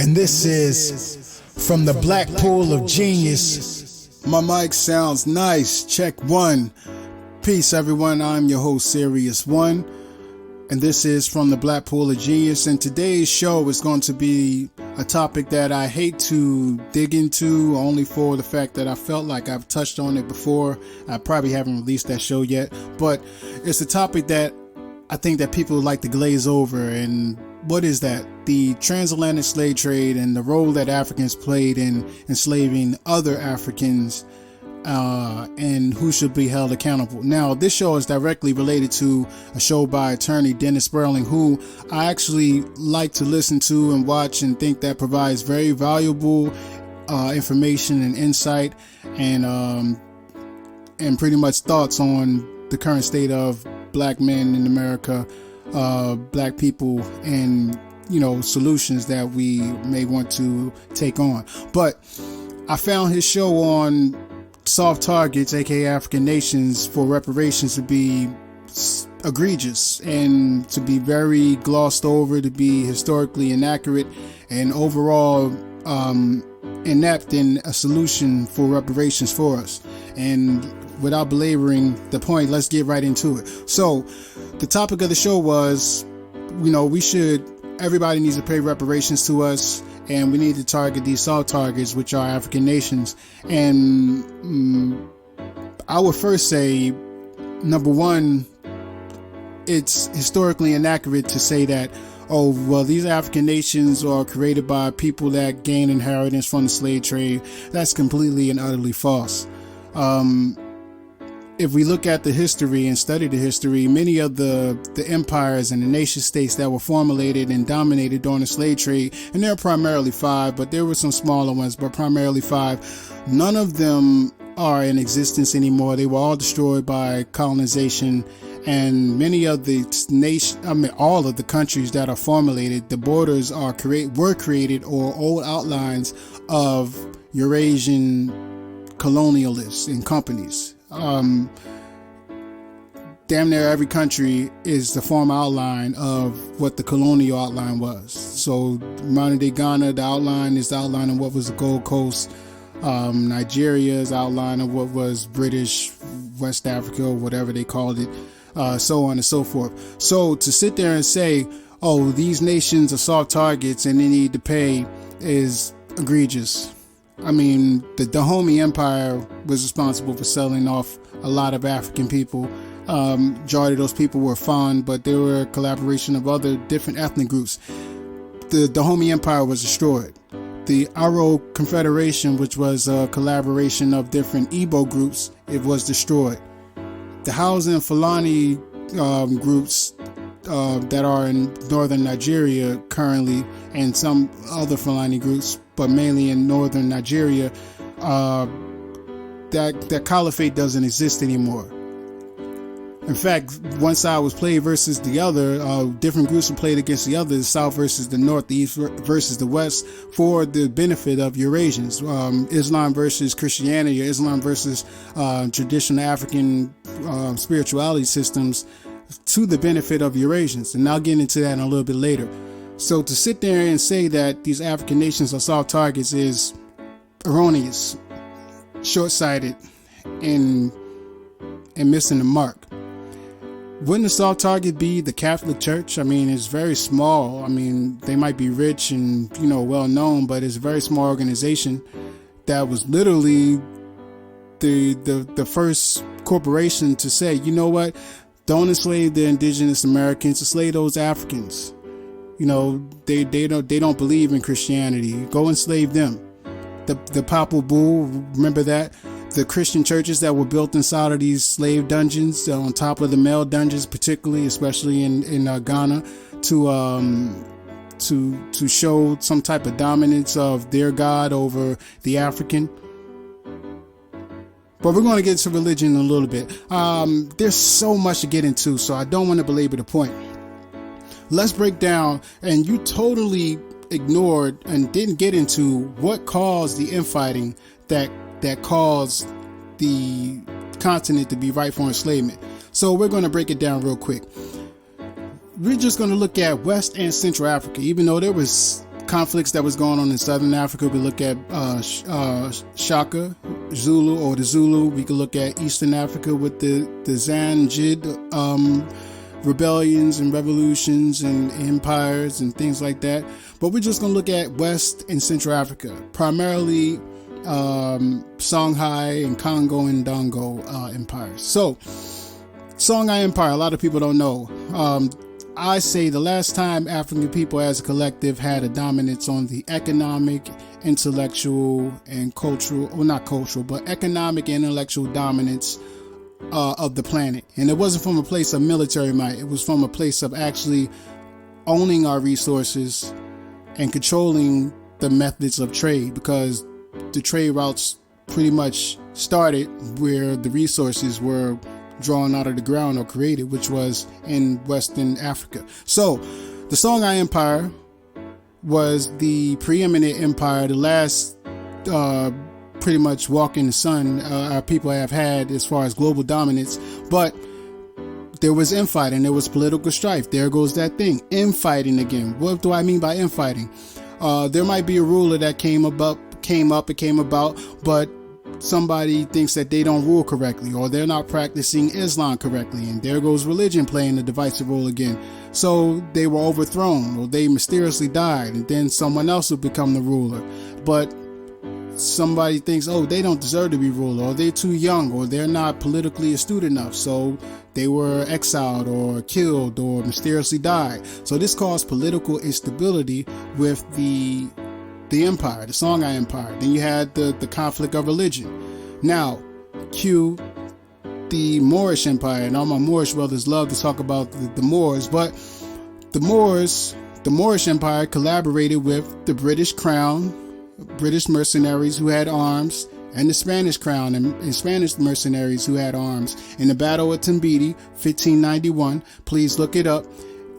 and this is From the Black Pool of Genius. My mic sounds nice. Check one. Peace, everyone. I'm your host, Sirius One, and this is From the Black Pool of Genius. And today's show is going to be a topic that I hate to dig into, only for the fact that I felt like I've touched on it before. I probably haven't released that show yet, but it's a topic that I think that people like to glaze over. And what is that? The transatlantic slave trade and the role that Africans played in enslaving other Africans, and who should be held accountable. Now, this show is directly related to a show by Attorney Dennis Spurling, who I actually like to listen to and watch, and think that provides very valuable information and insight, and pretty much thoughts on the current state of black men in America, black people, and solutions that we may want to take on. But I found his show on soft targets, aka African nations, for reparations to be egregious and to be very glossed over, to be historically inaccurate, and overall inept in a solution for reparations for us. And without belaboring the point, let's get right into it. So the topic of the show was, everybody needs to pay reparations to us, and we need to target these soft targets, which are African nations. And I would first say, number one, it's historically inaccurate to say that, these African nations are created by people that gain inheritance from the slave trade. That's completely and utterly false. If we look at the history and study the history, many of the empires and the nation states that were formulated and dominated during the slave trade, and there are primarily five, but there were some smaller ones, but primarily five, none of them are in existence anymore. They were all destroyed by colonization, and many of the all of the countries that are formulated, the borders were created, or old outlines of Eurasian colonialists and companies. Damn near every country is the former outline of what the colonial outline was. So modern day Ghana, the outline is the outline of what was the Gold Coast. Nigeria's outline of what was British West Africa, or whatever they called it, so on and so forth. So to sit there and say, these nations are soft targets and they need to pay, is egregious. I mean, the Dahomey Empire was responsible for selling off a lot of African people. Majority of those people were Fon, but they were a collaboration of other different ethnic groups. The Dahomey Empire was destroyed. The Aro Confederation, which was a collaboration of different Igbo groups, it was destroyed. The Hausa and Fulani groups that are in northern Nigeria currently, and some other Fulani groups, but mainly in northern Nigeria, that caliphate doesn't exist anymore. In fact, one side was played versus the other. Different groups were played against the other, the south versus the north, the east versus the west, for the benefit of Eurasians. Islam versus Christianity, or Islam versus traditional African spirituality systems, to the benefit of Eurasians. And I'll get into that a little bit later. So to sit there and say that these African nations are soft targets is erroneous, short-sighted, and missing the mark. Wouldn't a soft target be the Catholic Church? I mean, it's very small. I mean, they might be rich and, well known, but it's a very small organization that was literally the first corporation to say, don't enslave the indigenous Americans, enslave those Africans. They don't believe in Christianity. Go enslave them. The Papal Bull, remember that? The Christian churches that were built inside of these slave dungeons, on top of the male dungeons, especially in Ghana, to show some type of dominance of their God over the African. But we're going to get into religion in a little bit. There's so much to get into, so I don't want to belabor the point. Let's break down, and you totally ignored and didn't get into what caused the infighting that caused the continent to be ripe for enslavement. So we're going to break it down real quick. We're just going to look at West and Central Africa, even though there was conflicts that was going on in Southern Africa. We look at Shaka, Zulu, or the Zulu. We could look at Eastern Africa with the Zanjid rebellions and revolutions and empires and things like that. But we're just going to look at West and Central Africa, primarily Songhai and Congo and Dongo empires. So, Songhai Empire, a lot of people don't know. I say the last time African people as a collective had a dominance on the economic, intellectual, and cultural, well, not cultural, but economic and intellectual dominance of the planet. And it wasn't from a place of military might. It was from a place of actually owning our resources and controlling the methods of trade, because the trade routes pretty much started where the resources were drawn out of the ground or created, which was in Western Africa. So the Songhai Empire was the preeminent empire, the last pretty much walk in the sun our people have had as far as global dominance. But there was infighting, there was political strife. There goes that thing, infighting again. What do I mean by infighting? There might be a ruler that came about, but somebody thinks that they don't rule correctly, or they're not practicing Islam correctly, and there goes religion playing the divisive role again. So they were overthrown, or they mysteriously died, and then someone else will become the ruler. But somebody thinks, oh, they don't deserve to be ruler, or they're too young, or they're not politically astute enough, so they were exiled or killed or mysteriously died. So this caused political instability with the empire, the Songhai Empire. Then you had the conflict of religion. Now, cue the Moorish Empire, and all my Moorish brothers love to talk about the Moors, but the Moorish Empire collaborated with the British Crown, British mercenaries who had arms, and the Spanish Crown and Spanish mercenaries who had arms in the Battle of Tombiti, 1591. Please look it up.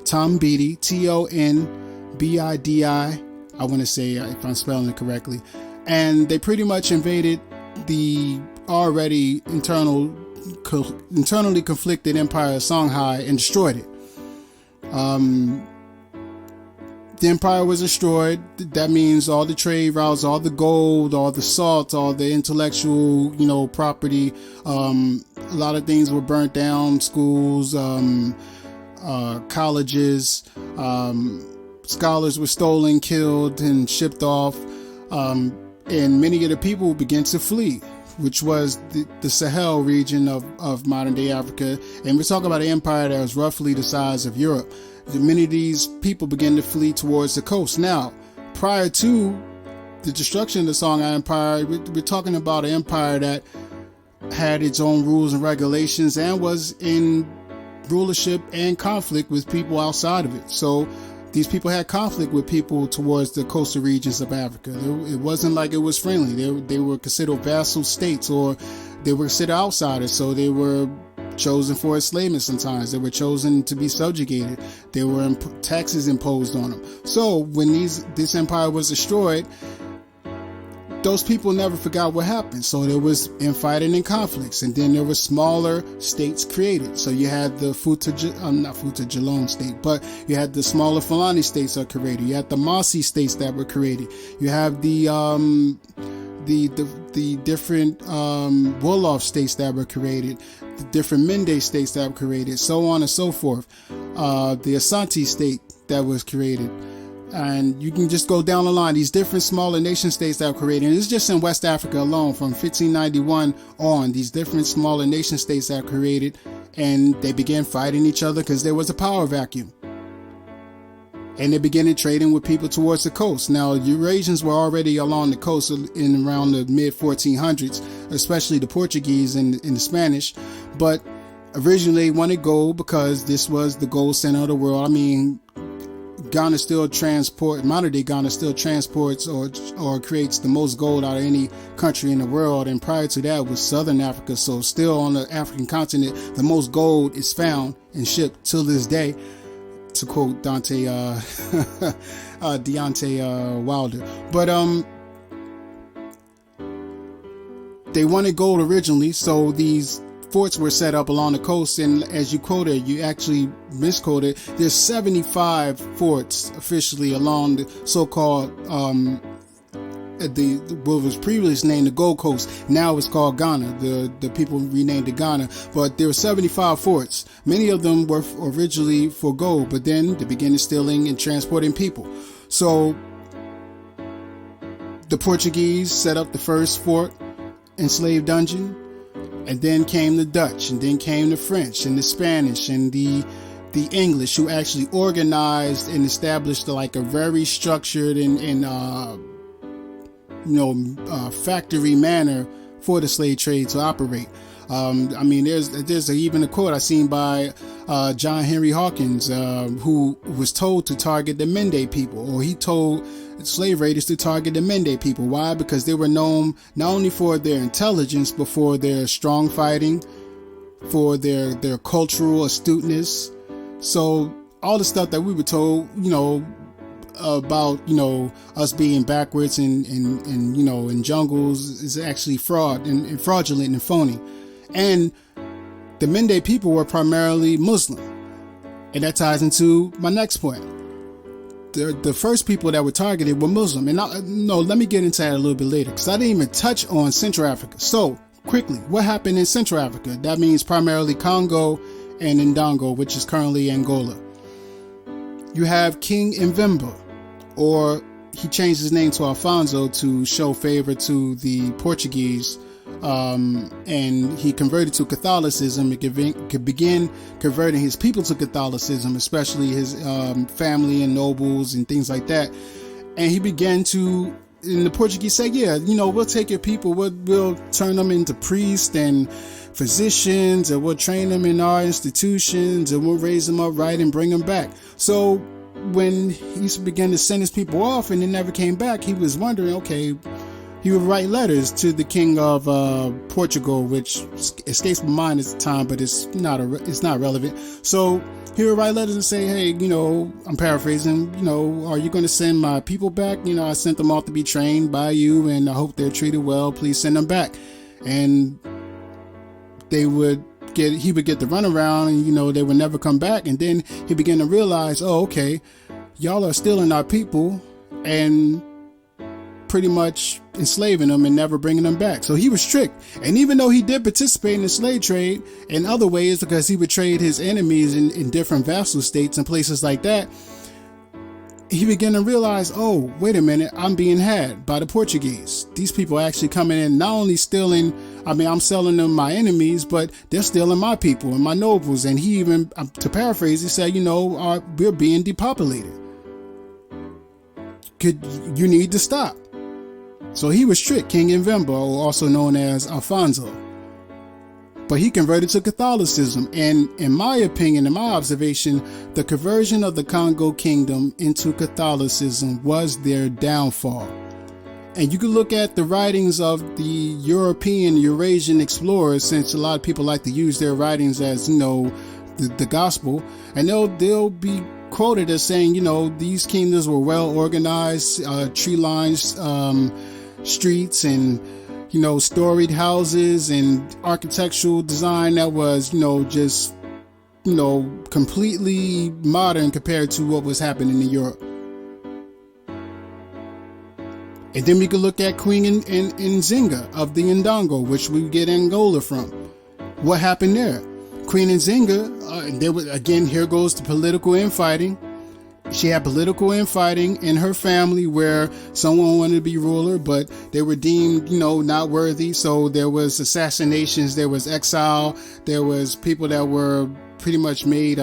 Tombiti, Tonbidi. I want to say, if I'm spelling it correctly. And they pretty much invaded the already internally conflicted empire of Songhai and destroyed it. The empire was destroyed. That means all the trade routes, all the gold, all the salt, all the intellectual, property. A lot of things were burnt down. Schools, colleges, scholars were stolen, killed, and shipped off. And many of the people began to flee, which was the Sahel region of modern day Africa. And we're talking about an empire that was roughly the size of Europe. Many of these people began to flee towards the coast. Now, prior to the destruction of the Songhai Empire, we're talking about an empire that had its own rules and regulations and was in rulership and conflict with people outside of it. So these people had conflict with people towards the coastal regions of Africa. It wasn't like it was friendly. They were considered vassal states, or they were considered outsiders. So they were chosen for enslavement sometimes. They were chosen to be subjugated. There were taxes imposed on them. So when this empire was destroyed, those people never forgot what happened. So there was infighting and conflicts, and then there were smaller states created. So you had the not Futa-Jalon state, but you had the smaller Fulani states that were created. You had the Masi states that were created. You have the different Wolof states that were created, the different Mende states that were created, so on and so forth. The Asante state that was created. And you can just go down the line, these different smaller nation states that were created. And it's just in West Africa alone from 1591 on, these different smaller nation states that were created, and they began fighting each other because there was a power vacuum. And they began trading with people towards the coast. Now, Eurasians were already along the coast in around the mid 1400s, especially the Portuguese and the Spanish. But originally they wanted gold because this was the gold center of the world. I mean, modern day Ghana still transports or creates the most gold out of any country in the world. And prior to that was Southern Africa. So still on the African continent, the most gold is found and shipped till this day, to quote Deontay Wilder. But they wanted gold originally, so these forts were set up along the coast, and as you quoted, you actually misquoted. There's 75 forts officially along the so-called what was previously named the Gold Coast. Now it's called Ghana. The people renamed it Ghana, but there were 75 forts. Many of them were originally for gold, but then they began stealing and transporting people. So the Portuguese set up the first fort and slave dungeon, and then came the Dutch, and then came the French and the Spanish and the English, who actually organized and established like a very structured and factory manner for the slave trade to operate. There's even a quote I seen by John Henry Hawkins, who was told to target the Mende people, or he told slave raiders to target the Mende people. Why? Because they were known not only for their intelligence, but for their strong fighting, for their cultural astuteness. So all the stuff that we were told, about us being backwards and in jungles is actually fraud and fraudulent and phony. And the Mende people were primarily Muslim, and that ties into my next point. The first people that were targeted were Muslim, and let me get into that a little bit later, because I didn't even touch on Central Africa. So quickly, what happened in Central Africa? That means primarily Congo and Ndongo, which is currently Angola. You have King Mvimba, or he changed his name to Alfonso to show favor to the Portuguese, and he converted to Catholicism. He could begin converting his people to Catholicism, especially his family and nobles and things like that. And he began to, and the Portuguese said, we'll take your people, we'll turn them into priests and physicians, and we'll train them in our institutions, and we'll raise them up right and bring them back. So when he began to send his people off and they never came back, he was wondering, okay, he would write letters to the king of Portugal, which escapes my mind at the time, but it's not relevant. So he would write letters and say, hey, I'm paraphrasing, are you going to send my people back? I sent them off to be trained by you, and I hope they're treated well. Please send them back. And he would get the runaround, and they would never come back. And then he began to realize, oh, okay, y'all are stealing our people and pretty much enslaving them and never bringing them back. So he was strict. And even though he did participate in the slave trade in other ways, because he would trade his enemies in different vassal states and places like that, he began to realize, oh, wait a minute, I'm being had by the Portuguese. These people are actually coming in, not only stealing, I'm selling them my enemies, but they're stealing my people and my nobles. And he even, to paraphrase, he said, we're being depopulated. You need to stop. So he was strict, King Mvimba, also known as Alfonso. But he converted to Catholicism, and in my opinion, in my observation, the conversion of the Congo Kingdom into Catholicism was their downfall. And you can look at the writings of the European, Eurasian explorers, since a lot of people like to use their writings as, the gospel, and they'll be quoted as saying, these kingdoms were well organized, tree-lined streets, and storied houses, and architectural design that was, just, completely modern compared to what was happening in Europe. And then we could look at Queen Nzinga of the Ndongo, which we get Angola from. What happened there? Queen Nzinga, again, here goes the political infighting. She had political infighting in her family where someone wanted to be ruler, but they were deemed, not worthy. So there was assassinations, there was exile, there was people that were pretty much made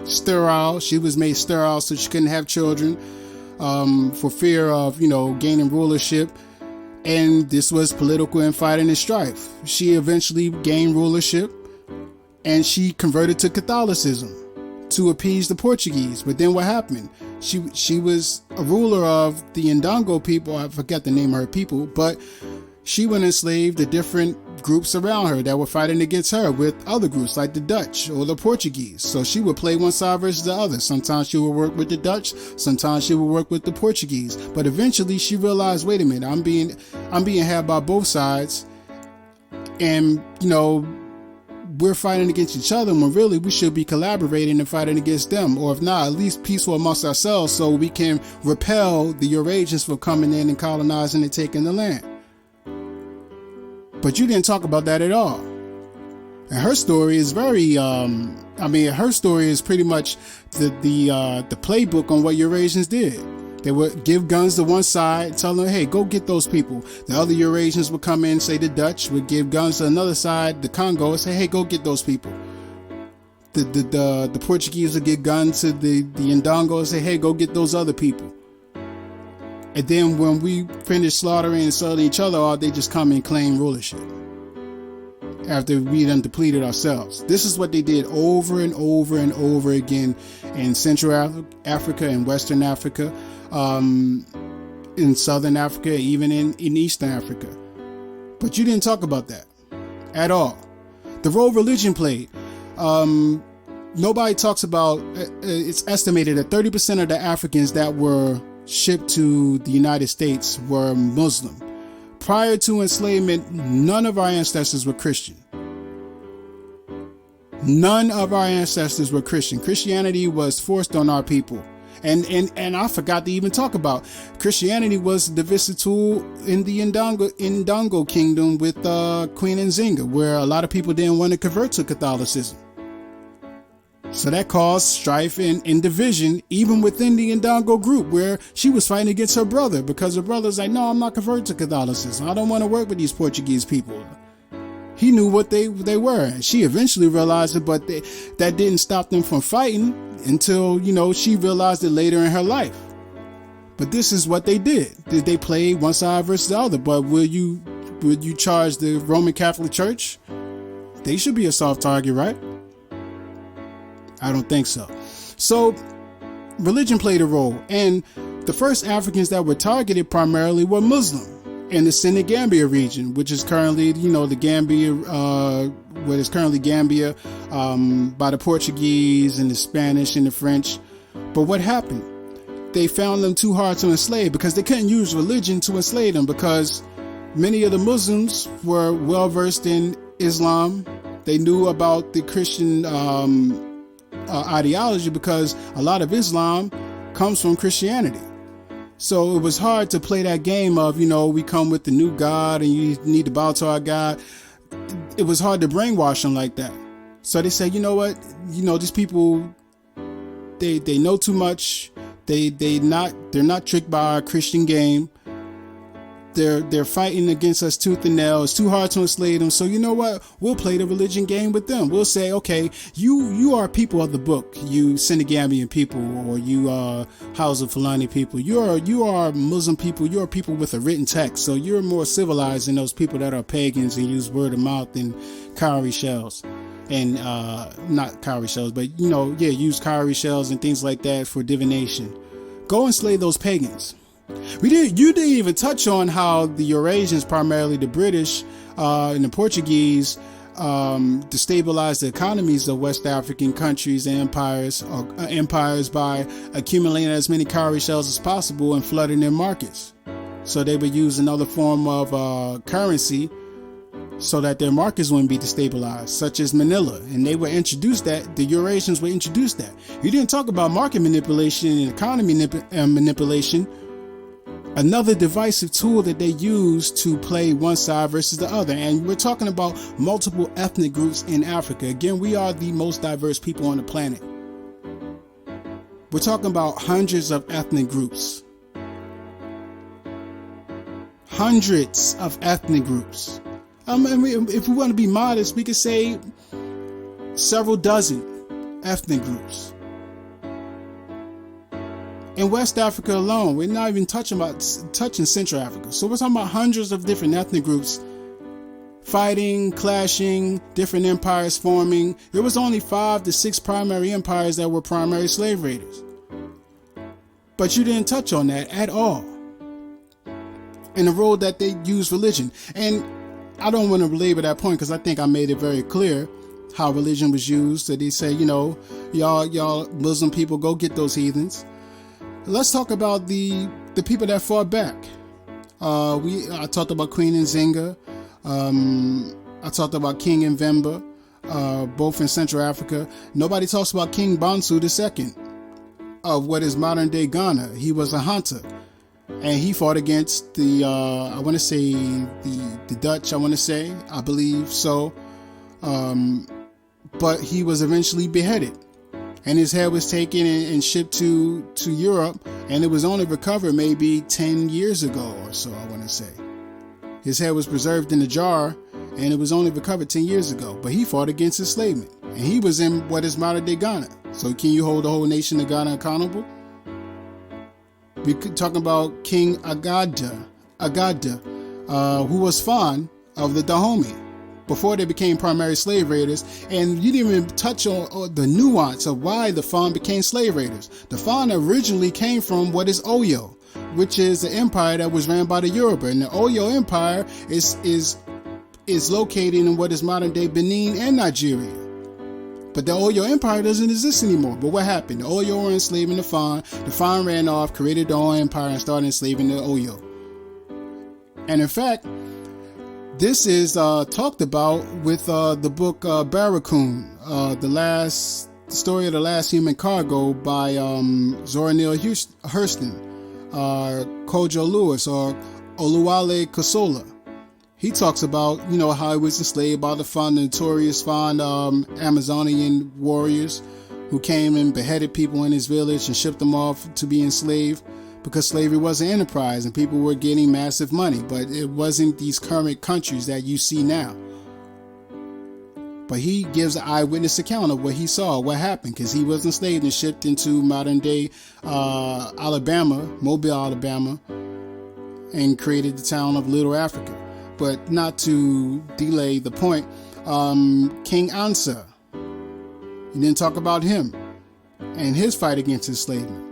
sterile. She was made sterile so she couldn't have children for fear of, gaining rulership. And this was political infighting and strife. She eventually gained rulership, and she converted to Catholicism to appease the Portuguese. But then what happened? She was a ruler of the Ndongo people. I forget the name of her people, but she would enslave the different groups around her that were fighting against her with other groups like the Dutch or the Portuguese. So she would play one side versus the other. Sometimes she would work with the Dutch, sometimes she would work with the Portuguese. But eventually she realized, wait a minute, I'm being had by both sides. And, we're fighting against each other when really we should be collaborating and fighting against them, or if not, at least peaceful amongst ourselves so we can repel the Eurasians from coming in and colonizing and taking the land. But you didn't talk about that at all. And her story is very, her story is pretty much the playbook on what Eurasians did. They would give guns to one side, tell them, hey, go get those people. The other Eurasians would come in, say the Dutch would give guns to another side, the Congo, and say, hey, go get those people. The Portuguese would give guns to the Ndongo and say, hey, go get those other people. And then when we finish slaughtering and selling each other out, they just come and claim rulership after we done depleted ourselves. This is what they did over and over and over again in Central Africa and Western Africa, in Southern Africa, even in Eastern Africa. But you didn't talk about that at all. The role religion played. Nobody talks about, it's estimated that 30% of the Africans that were shipped to the United States were Muslim. Prior to enslavement, none of our ancestors were Christian. None of our ancestors were Christian. Christianity was forced on our people. And I forgot to even talk about Christianity was the divisive tool in the Ndongo kingdom with Queen Nzinga, where a lot of people didn't want to convert to Catholicism. So that caused strife and division even within the Ndongo group, where she was fighting against her brother because her brother's like, no, I'm not converted to Catholicism. I don't want to work with these Portuguese people. He knew what they were. And she eventually realized it, but that didn't stop them from fighting until, she realized it later in her life. But this is what they did. They played one side versus the other. But would you charge the Roman Catholic Church? They should be a soft target, right? I don't think so. So religion played a role, and the first Africans that were targeted primarily were Muslim in the Senegambia region, which is currently, the Gambia, what is currently Gambia, by the Portuguese and the Spanish and the French. But what happened? They found them too hard to enslave because they couldn't use religion to enslave them, because many of the Muslims were well versed in Islam. They knew about the Christian ideology, because a lot of Islam comes from Christianity. So it was hard to play that game of, we come with the new God and you need to bow to our God. It was hard to brainwash them like that. So they said, you know what, these people, they know too much. They're not tricked by our Christian game. They're fighting against us tooth and nail. It's too hard to enslave them. So you know what? We'll play the religion game with them. We'll say, okay, you are people of the book, you Senegambian people, or you Hausa Fulani people. You are Muslim people. You are people with a written text. So you're more civilized than those people that are pagans and use word of mouth and cowrie shells. And not cowrie shells, but use cowrie shells and things like that for divination. Go enslave those pagans. You didn't even touch on how the Eurasians, primarily the British and the Portuguese, destabilized the economies of West African countries and empires by accumulating as many cowrie shells as possible and flooding their markets. So they would use another form of currency so that their markets wouldn't be destabilized, such as Manila. And they would introduce that, the Eurasians would introduce that. You didn't talk about market manipulation and economy manipulation, another divisive tool that they use to play one side versus the other. And we're talking about multiple ethnic groups in Africa. Again, we are the most diverse people on the planet. We're talking about hundreds of ethnic groups. Hundreds of ethnic groups. If we want to be modest, we could say several dozen ethnic groups. In West Africa alone, we're not even touching Central Africa. So we're talking about hundreds of different ethnic groups fighting, clashing, different empires forming. There was only 5 to 6 primary empires that were primary slave raiders. But you didn't touch on that at all. And the role that they use religion. And I don't want to belabor that point because I think I made it very clear how religion was used. So they say, y'all Muslim people, go get those heathens. Let's talk about the people that fought back. I talked about Queen Nzinga. I talked about King Mvemba. both in Central Africa. Nobody talks about King Bonsu II of what is modern day Ghana. He was a hunter, and he fought against the I want to say the Dutch. I believe so. But he was eventually beheaded, and his head was taken and shipped to Europe, and it was only recovered maybe 10 years ago or so, I want to say. His head was preserved in a jar, and it was only recovered 10 years ago. But he fought against enslavement, and he was in what is modern day Ghana. So can you hold the whole nation of Ghana accountable? We could talk about King Agada, who was fond of the Dahomey before they became primary slave raiders. And you didn't even touch on the nuance of why the Fon became slave raiders. The Fon originally came from what is Oyo, which is the empire that was ran by the Yoruba. And the Oyo Empire is located in what is modern day Benin and Nigeria. But the Oyo Empire doesn't exist anymore. But what happened? The Oyo were enslaving the Fon. The Fon ran off, created their own empire, and started enslaving the Oyo. And in fact, this is talked about with the book Barracoon, the story of the last human cargo by Zora Neale Hurston, Kojo Lewis, or Oluwale Kosola. He talks about, how he was enslaved by the notorious Fon Amazonian warriors who came and beheaded people in his village and shipped them off to be enslaved, because slavery was an enterprise and people were getting massive money. But it wasn't these current countries that you see now. But he gives an eyewitness account of what he saw, what happened, because he was enslaved and shipped into modern day Alabama, Mobile, Alabama, and created the town of Little Africa. But not to delay the point, King Ansa, you didn't talk about him and his fight against enslavement.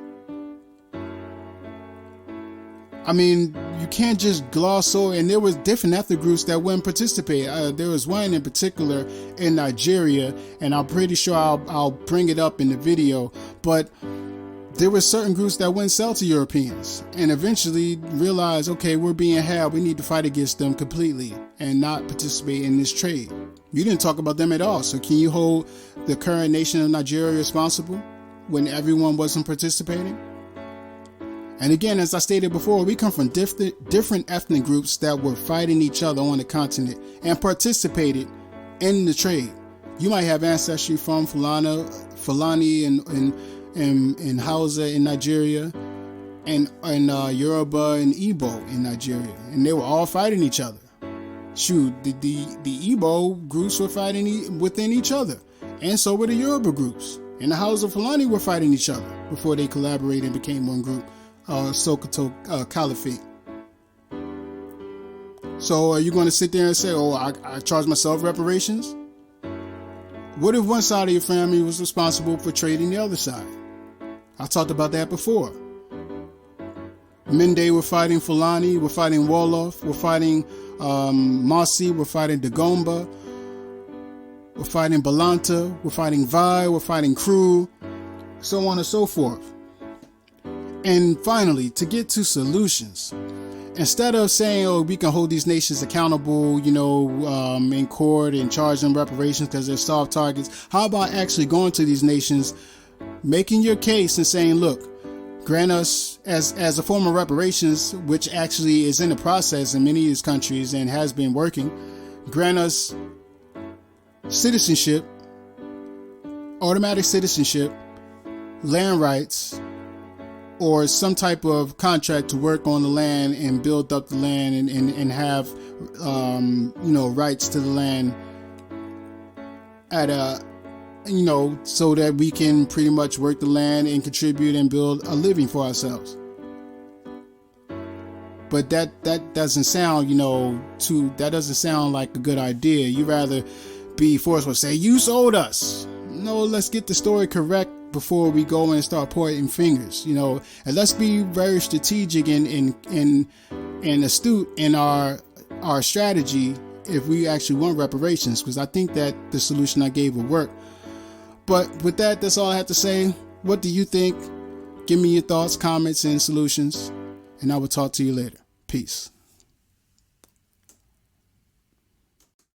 I mean, you can't just gloss over, and there was different ethnic groups that wouldn't participate. There was one in particular in Nigeria, and I'm pretty sure I'll bring it up in the video, but there were certain groups that wouldn't sell to Europeans and eventually realized, okay, we're being had, we need to fight against them completely and not participate in this trade. You didn't talk about them at all. So can you hold the current nation of Nigeria responsible when everyone wasn't participating? And again, as I stated before, we come from different ethnic groups that were fighting each other on the continent and participated in the trade. You might have ancestry from Fulani and Hausa in Nigeria, and Yoruba and Igbo in Nigeria, and they were all fighting each other. Shoot, the Igbo groups were fighting within each other, and so were the Yoruba groups, and the Hausa Fulani were fighting each other before they collaborated and became one group. Sokoto Caliphate. So are you going to sit there and say, oh, I charge myself reparations? What if one side of your family was responsible for trading the other side? I talked about that before. Mende were fighting Fulani, we're fighting Wolof, we're fighting Masi, we're fighting Dagomba, we're fighting Balanta, we're fighting Vai, we're fighting Kru, so on and so forth. And finally, to get to solutions, instead of saying, oh, we can hold these nations accountable, in court and charge them reparations because they're soft targets, how about actually going to these nations, making your case and saying, look, grant us as a form of reparations, which actually is in the process in many of these countries and has been working, grant us citizenship, automatic citizenship, land rights, or some type of contract to work on the land and build up the land and have, rights to the land at so that we can pretty much work the land and contribute and build a living for ourselves. But that doesn't sound, that doesn't sound like a good idea. You rather be forceful, say, you sold us. No, let's get the story correct before we go and start pointing fingers, and let's be very strategic and astute in our strategy if we actually want reparations, because I think that the solution I gave will work. But with that, that's all I have to say. What do you think? Give me your thoughts, comments, and solutions, and I will talk to you later. Peace.